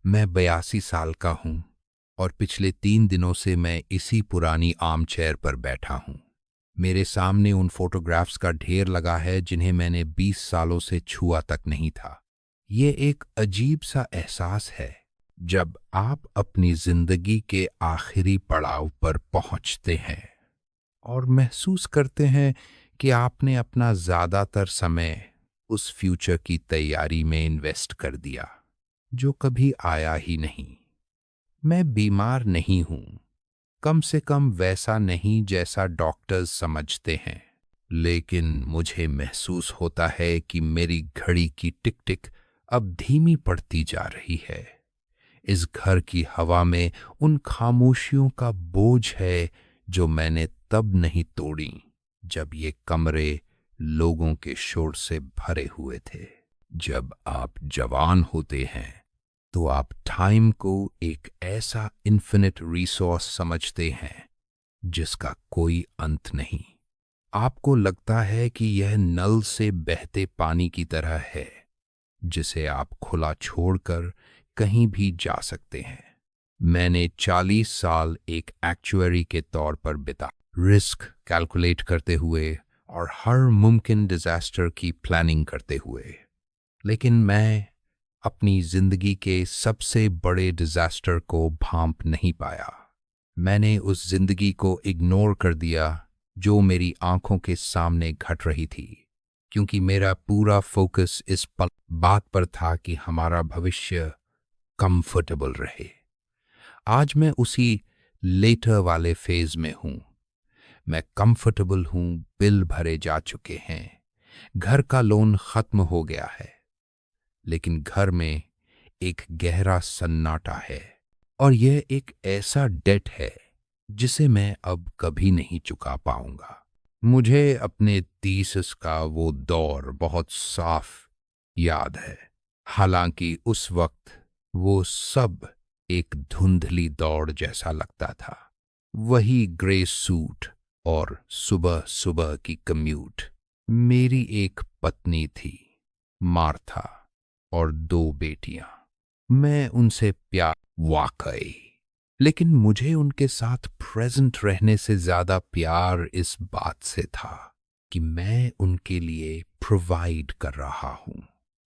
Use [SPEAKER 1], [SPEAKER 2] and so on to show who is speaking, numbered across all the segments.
[SPEAKER 1] मैं 82 साल का हूँ और पिछले 3 दिनों से मैं इसी पुरानी आर्म चेयर पर बैठा हूँ। मेरे सामने उन फोटोग्राफ्स का ढेर लगा है जिन्हें मैंने 20 सालों से छुआ तक नहीं था। ये एक अजीब सा एहसास है जब आप अपनी जिंदगी के आखिरी पड़ाव पर पहुंचते हैं और महसूस करते हैं कि आपने अपना ज़्यादातर समय उस फ्यूचर की तैयारी में इन्वेस्ट कर दिया जो कभी आया ही नहीं। मैं बीमार नहीं हूं, कम से कम वैसा नहीं जैसा डॉक्टर्स समझते हैं, लेकिन मुझे महसूस होता है कि मेरी घड़ी की टिक टिक अब धीमी पड़ती जा रही है। इस घर की हवा में उन खामोशियों का बोझ है जो मैंने तब नहीं तोड़ी जब ये कमरे लोगों के शोर से भरे हुए थे। जब आप जवान होते हैं तो आप टाइम को एक ऐसा इन्फिनिट रिसोर्स समझते हैं जिसका कोई अंत नहीं। आपको लगता है कि यह नल से बहते पानी की तरह है जिसे आप खुला छोड़कर कहीं भी जा सकते हैं। मैंने 40 साल एक एक्चुअरी के तौर पर बिता, रिस्क कैलकुलेट करते हुए और हर मुमकिन डिजास्टर की प्लानिंग करते हुए, लेकिन मैं अपनी जिंदगी के सबसे बड़े डिजास्टर को भांप नहीं पाया। मैंने उस जिंदगी को इग्नोर कर दिया जो मेरी आंखों के सामने घट रही थी, क्योंकि मेरा पूरा फोकस इस बात पर था कि हमारा भविष्य कंफर्टेबल रहे। आज मैं उसी लेटर वाले फेज में हूं। मैं कंफर्टेबल हूं, बिल भरे जा चुके हैं, घर का लोन खत्म हो गया है, लेकिन घर में एक गहरा सन्नाटा है और यह एक ऐसा डेट है जिसे मैं अब कभी नहीं चुका पाऊंगा। मुझे अपने थीसिस का वो दौर बहुत साफ याद है, हालांकि उस वक्त वो सब एक धुंधली दौड़ जैसा लगता था। वही ग्रे सूट और सुबह सुबह की कम्यूट। मेरी एक पत्नी थी, मार्था, और 2 बेटियां। मैं उनसे प्यार वाकई, लेकिन मुझे उनके साथ प्रेजेंट रहने से ज्यादा प्यार इस बात से था कि मैं उनके लिए प्रोवाइड कर रहा हूं।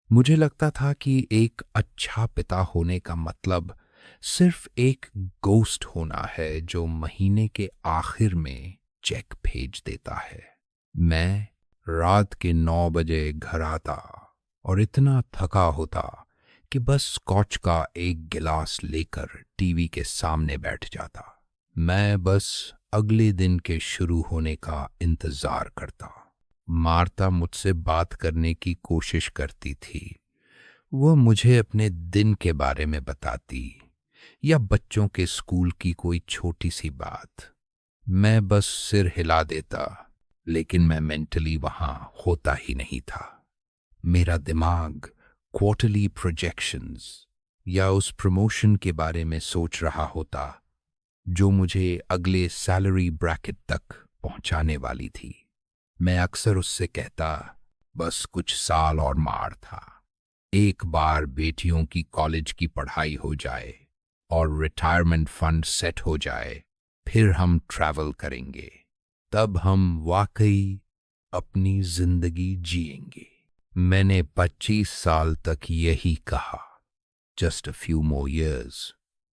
[SPEAKER 1] मुझे लगता था कि एक अच्छा पिता होने का मतलब सिर्फ एक गोस्ट होना है जो महीने के आखिर में चेक भेज देता है। मैं रात के 9 बजे घर आता और इतना थका होता कि बस स्कॉच का एक गिलास लेकर टीवी के सामने बैठ जाता। मैं बस अगले दिन के शुरू होने का इंतजार करता। मार्ता मुझसे बात करने की कोशिश करती थी। वह मुझे अपने दिन के बारे में बताती या बच्चों के स्कूल की कोई छोटी सी बात। मैं बस सिर हिला देता, लेकिन मैं मेंटली वहां होता ही नहीं था। मेरा दिमाग क्वार्टरली प्रोजेक्शंस या उस प्रमोशन के बारे में सोच रहा होता जो मुझे अगले सैलरी ब्रैकेट तक पहुंचाने वाली थी। मैं अक्सर उससे कहता, बस कुछ साल और मार था, एक बार बेटियों की कॉलेज की पढ़ाई हो जाए और रिटायरमेंट फंड सेट हो जाए, फिर हम ट्रैवल करेंगे, तब हम वाकई अपनी जिंदगी जिएंगे। मैंने 25 साल तक यही कहा, just a few more years.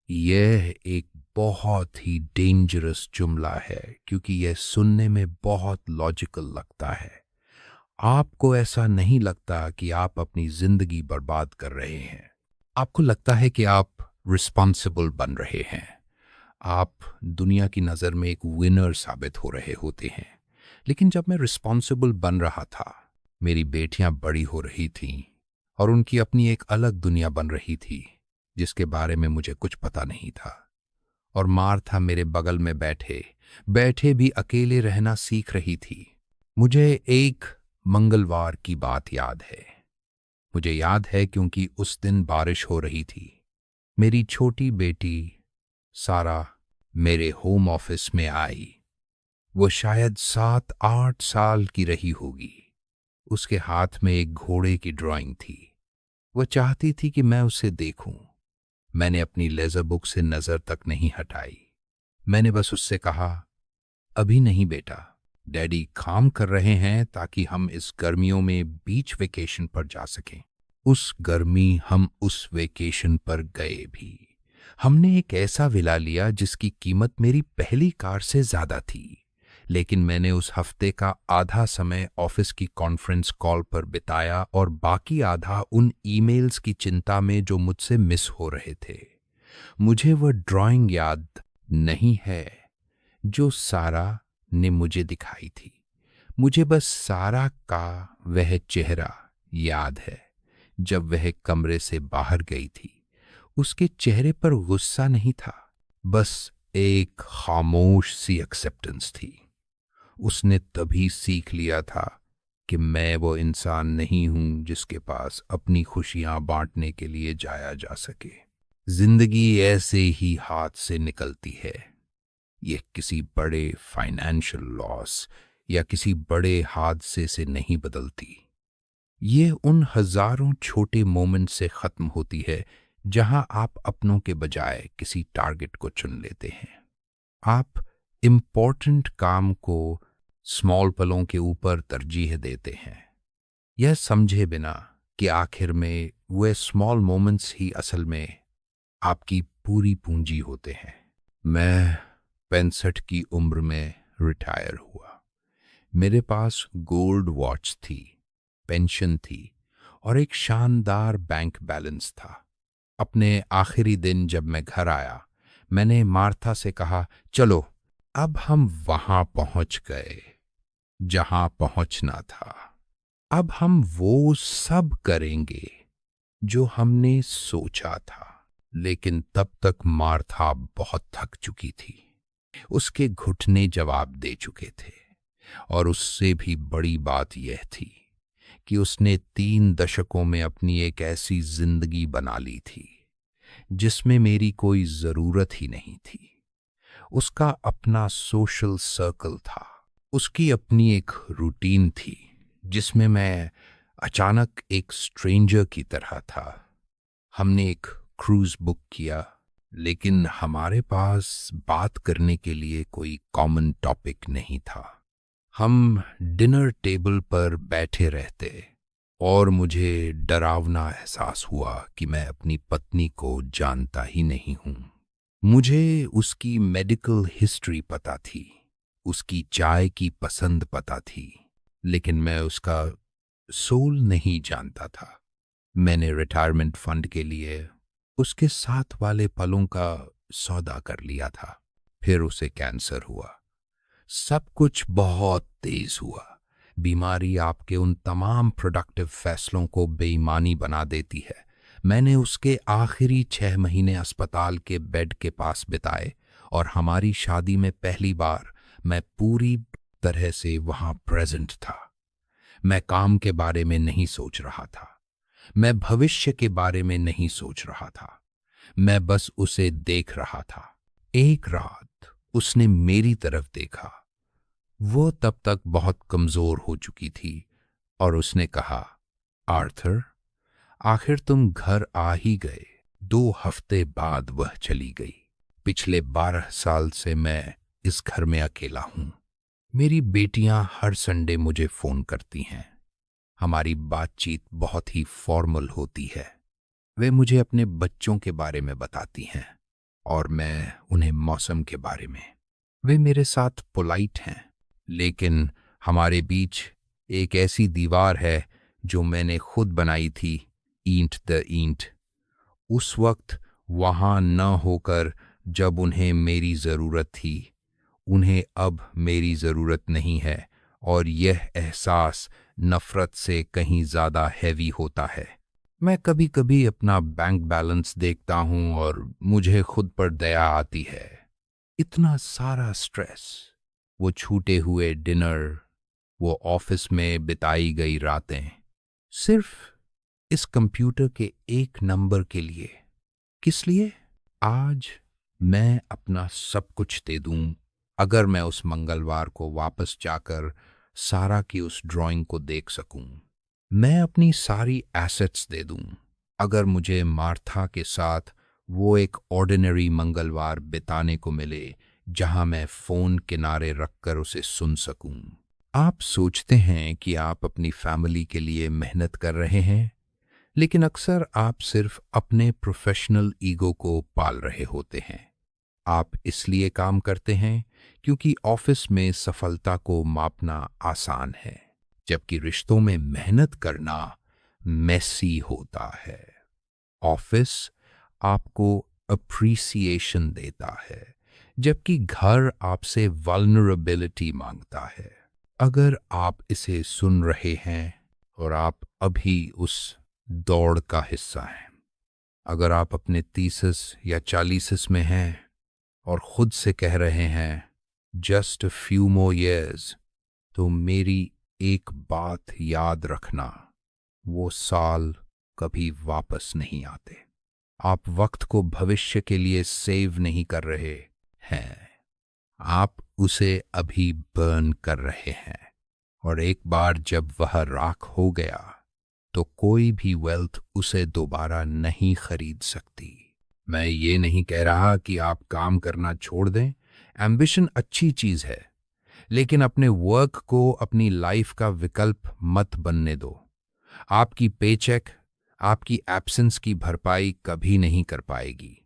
[SPEAKER 1] यह एक बहुत ही डेंजरस जुमला है क्योंकि यह सुनने में बहुत लॉजिकल लगता है। आपको ऐसा नहीं लगता कि आप अपनी जिंदगी बर्बाद कर रहे हैं। आपको लगता है कि आप रिस्पॉन्सिबल बन रहे हैं। आप दुनिया की नज़र में एक विनर साबित हो रहे होते हैं। लेकिन जब मैं रिस्पॉन्सिबल बन रहा था, मेरी बेटियां बड़ी हो रही थीं और उनकी अपनी एक अलग दुनिया बन रही थी जिसके बारे में मुझे कुछ पता नहीं था। और मार्था मेरे बगल में बैठे बैठे भी अकेले रहना सीख रही थी। मुझे एक मंगलवार की बात याद है। मुझे याद है क्योंकि उस दिन बारिश हो रही थी। मेरी छोटी बेटी सारा मेरे होम ऑफिस में आई। वो शायद 7-8 साल की रही होगी। उसके हाथ में एक घोड़े की ड्राइंग थी। वह चाहती थी कि मैं उसे देखूं। मैंने अपनी लेजर बुक से नजर तक नहीं हटाई। मैंने बस उससे कहा, अभी नहीं बेटा, डैडी काम कर रहे हैं ताकि हम इस गर्मियों में बीच वेकेशन पर जा सकें। उस गर्मी हम उस वेकेशन पर गए भी। हमने एक ऐसा विला लिया जिसकी कीमत मेरी पहली कार से ज्यादा थी, लेकिन मैंने उस हफ्ते का आधा समय ऑफिस की कॉन्फ्रेंस कॉल पर बिताया और बाकी आधा उन ईमेल्स की चिंता में जो मुझसे मिस हो रहे थे। मुझे वह ड्राइंग याद नहीं है जो सारा ने मुझे दिखाई थी। मुझे बस सारा का वह चेहरा याद है जब वह कमरे से बाहर गई थी। उसके चेहरे पर गुस्सा नहीं था, बस एक खामोश सी एक्सेप्टेंस थी। उसने तभी सीख लिया था कि मैं वो इंसान नहीं हूं जिसके पास अपनी खुशियां बांटने के लिए जाया जा सके। जिंदगी ऐसे ही हाथ से निकलती है। ये किसी बड़े फाइनेंशियल लॉस या किसी बड़े हादसे से नहीं बदलती। ये उन हजारों छोटे मोमेंट से खत्म होती है जहां आप अपनों के बजाय किसी टारगेट को चुन लेते हैं। आप इम्पोर्टेंट काम को स्मॉल पलों के ऊपर तरजीह देते हैं, यह समझे बिना कि आखिर में वे स्मॉल मोमेंट्स ही असल में आपकी पूरी पूंजी होते हैं। मैं 65 की उम्र में रिटायर हुआ। मेरे पास गोल्ड वॉच थी, पेंशन थी और एक शानदार बैंक बैलेंस था। अपने आखिरी दिन जब मैं घर आया, मैंने मार्था से कहा, चलो अब हम वहां पहुंच गए जहां पहुंचना था। अब हम वो सब करेंगे जो हमने सोचा था। लेकिन तब तक मार्था बहुत थक चुकी थी। उसके घुटने जवाब दे चुके थे और उससे भी बड़ी बात यह थी कि उसने 3 दशकों में अपनी एक ऐसी जिंदगी बना ली थी जिसमें मेरी कोई जरूरत ही नहीं थी। उसका अपना सोशल सर्कल था, उसकी अपनी एक रूटीन थी जिसमें मैं अचानक एक स्ट्रेंजर की तरह था। हमने एक क्रूज बुक किया, लेकिन हमारे पास बात करने के लिए कोई कॉमन टॉपिक नहीं था। हम डिनर टेबल पर बैठे रहते और मुझे डरावना एहसास हुआ कि मैं अपनी पत्नी को जानता ही नहीं हूं। मुझे उसकी मेडिकल हिस्ट्री पता थी, उसकी चाय की पसंद पता थी, लेकिन मैं उसका सोल नहीं जानता था। मैंने रिटायरमेंट फंड के लिए उसके साथ वाले पलों का सौदा कर लिया था। फिर उसे कैंसर हुआ। सब कुछ बहुत तेज हुआ। बीमारी आपके उन तमाम प्रोडक्टिव फैसलों को बेईमानी बना देती है। मैंने उसके आखिरी 6 महीने अस्पताल के बेड के पास बिताए और हमारी शादी में पहली बार मैं पूरी तरह से वहां प्रेजेंट था। मैं काम के बारे में नहीं सोच रहा था, मैं भविष्य के बारे में नहीं सोच रहा था, मैं बस उसे देख रहा था। एक रात उसने मेरी तरफ देखा। वो तब तक बहुत कमजोर हो चुकी थी और उसने कहा, आर्थर, आखिर तुम घर आ ही गए। 2 हफ्ते बाद वह चली गई। पिछले 12 साल से मैं इस घर में अकेला हूं। मेरी बेटियां हर संडे मुझे फोन करती हैं। हमारी बातचीत बहुत ही फॉर्मल होती है। वे मुझे अपने बच्चों के बारे में बताती हैं और मैं उन्हें मौसम के बारे में। वे मेरे साथ पोलाइट हैं, लेकिन हमारे बीच एक ऐसी दीवार है जो मैंने खुद बनाई थी, ईंट द ईंट। उस वक्त वहां न होकर जब उन्हें मेरी जरूरत थी, उन्हें अब मेरी जरूरत नहीं है और यह एहसास नफरत से कहीं ज्यादा हैवी होता है। मैं कभी कभी अपना बैंक बैलेंस देखता हूं और मुझे खुद पर दया आती है। इतना सारा स्ट्रेस, वो छूटे हुए डिनर, वो ऑफिस में बिताई गई रातें, सिर्फ इस कंप्यूटर के एक नंबर के लिए। किस लिए? आज मैं अपना सब कुछ दे दूं अगर मैं उस मंगलवार को वापस जाकर सारा की उस ड्राइंग को देख सकूं। मैं अपनी सारी एसेट्स दे दूं अगर मुझे मार्था के साथ वो एक ऑर्डिनरी मंगलवार बिताने को मिले जहां मैं फोन किनारे रखकर उसे सुन सकूं। आप सोचते हैं कि आप अपनी फैमिली के लिए मेहनत कर रहे हैं, लेकिन अक्सर आप सिर्फ अपने प्रोफेशनल ईगो को पाल रहे होते हैं। आप इसलिए काम करते हैं क्योंकि ऑफिस में सफलता को मापना आसान है, जबकि रिश्तों में मेहनत करना मेसी होता है। ऑफिस आपको अप्रिसिएशन देता है, जबकि घर आपसे वल्नरेबिलिटी मांगता है। अगर आप इसे सुन रहे हैं और आप अभी उस दौड़ का हिस्सा हैं, अगर आप अपने 30 या 40 में हैं और खुद से कह रहे हैं just a few more years, तो मेरी एक बात याद रखना, वो साल कभी वापस नहीं आते। आप वक्त को भविष्य के लिए सेव नहीं कर रहे हैं, आप उसे अभी बर्न कर रहे हैं। और एक बार जब वह राख हो गया तो कोई भी वेल्थ उसे दोबारा नहीं खरीद सकती। मैं ये नहीं कह रहा कि आप काम करना छोड़ दें। एम्बिशन अच्छी चीज है, लेकिन अपने वर्क को अपनी लाइफ का विकल्प मत बनने दो। आपकी पेचेक आपकी एब्सेंस की भरपाई कभी नहीं कर पाएगी।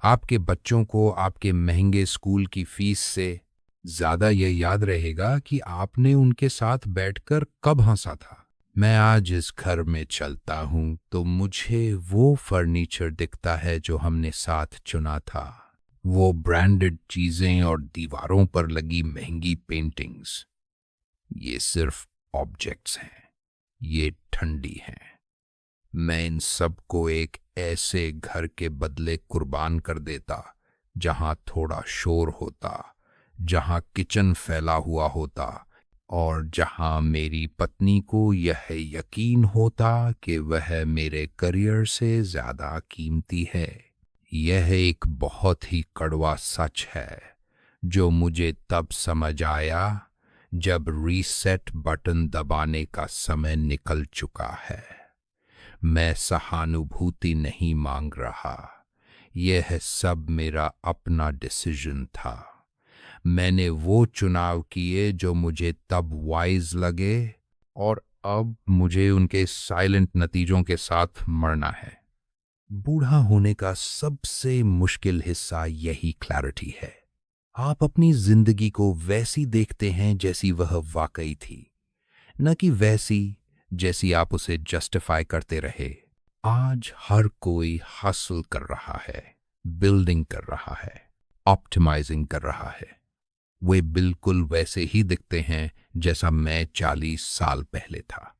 [SPEAKER 1] आपके बच्चों को आपके महंगे स्कूल की फीस से ज्यादा यह याद रहेगा कि आपने उनके साथ बैठकर कब हंसा था। मैं आज इस घर में चलता हूं तो मुझे वो फर्नीचर दिखता है जो हमने साथ चुना था, वो ब्रांडेड चीजें और दीवारों पर लगी महंगी पेंटिंग्स। ये सिर्फ ऑब्जेक्ट्स हैं, ये ठंडी हैं। मैं इन सब को एक ऐसे घर के बदले कुर्बान कर देता जहां थोड़ा शोर होता, जहां किचन फैला हुआ होता और जहां मेरी पत्नी को यह यकीन होता कि वह मेरे करियर से ज्यादा कीमती है। यह एक बहुत ही कड़वा सच है जो मुझे तब समझ आया जब रीसेट बटन दबाने का समय निकल चुका है। मैं सहानुभूति नहीं मांग रहा, यह सब मेरा अपना डिसीजन था। मैंने वो चुनाव किए जो मुझे तब वाइज लगे और अब मुझे उनके साइलेंट नतीजों के साथ मरना है। बूढ़ा होने का सबसे मुश्किल हिस्सा यही क्लैरिटी है। आप अपनी जिंदगी को वैसी देखते हैं जैसी वह वाकई थी, न कि वैसी जैसी आप उसे जस्टिफाई करते रहे। आज हर कोई हासिल कर रहा है, बिल्डिंग कर रहा है, ऑप्टिमाइजिंग कर रहा है। वे बिल्कुल वैसे ही दिखते हैं जैसा मैं 40 साल पहले था।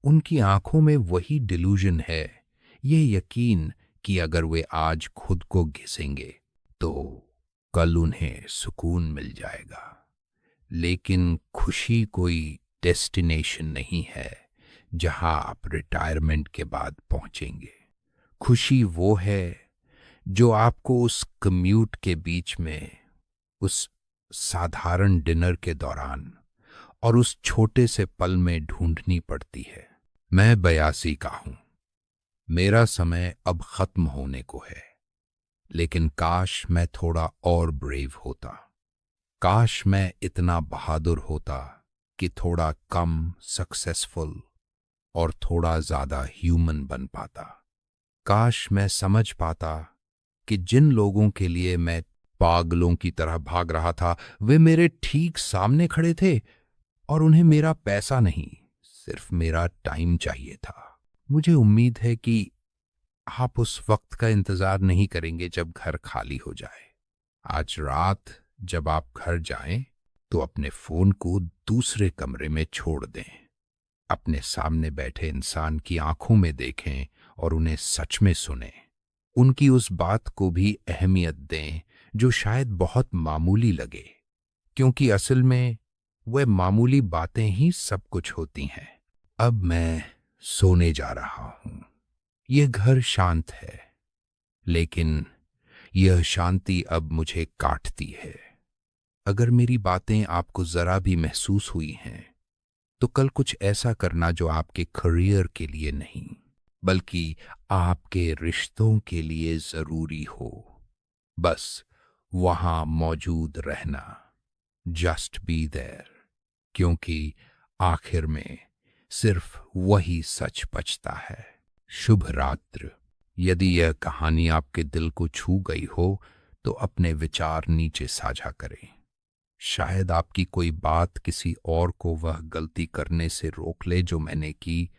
[SPEAKER 1] उनकी आंखों में वही डिल्यूजन है, ये यकीन कि अगर वे आज खुद को घिसेंगे तो कल उन्हें सुकून मिल जाएगा। लेकिन खुशी कोई डेस्टिनेशन नहीं है जहां आप रिटायरमेंट के बाद पहुंचेंगे। खुशी वो है जो आपको उस कम्यूट के बीच में, उस साधारण डिनर के दौरान और उस छोटे से पल में ढूंढनी पड़ती है। मैं 82 का हूं, मेरा समय अब खत्म होने को है, लेकिन काश मैं थोड़ा और ब्रेव होता। काश मैं इतना बहादुर होता कि थोड़ा कम सक्सेसफुल और थोड़ा ज्यादा ह्यूमन बन पाता। काश मैं समझ पाता कि जिन लोगों के लिए मैं पागलों की तरह भाग रहा था, वे मेरे ठीक सामने खड़े थे और उन्हें मेरा पैसा नहीं, सिर्फ मेरा टाइम चाहिए था। मुझे उम्मीद है कि आप उस वक्त का इंतजार नहीं करेंगे जब घर खाली हो जाए। आज रात जब आप घर जाएं तो अपने फोन को दूसरे कमरे में छोड़ दें, अपने सामने बैठे इंसान की आंखों में देखें और उन्हें सच में सुनें। उनकी उस बात को भी अहमियत दें जो शायद बहुत मामूली लगे, क्योंकि असल में वह मामूली बातें ही सब कुछ होती हैं। अब मैं सोने जा रहा हूं। यह घर शांत है, लेकिन यह शांति अब मुझे काटती है। अगर मेरी बातें आपको जरा भी महसूस हुई हैं, तो कल कुछ ऐसा करना जो आपके करियर के लिए नहीं, बल्कि आपके रिश्तों के लिए जरूरी हो। बस वहां मौजूद रहना। जस्ट बी देयर, क्योंकि आखिर में सिर्फ वही सच बचता है। शुभ रात्रि। यदि यह कहानी आपके दिल को छू गई हो तो अपने विचार नीचे साझा करें। शायद आपकी कोई बात किसी और को वह गलती करने से रोक ले जो मैंने की।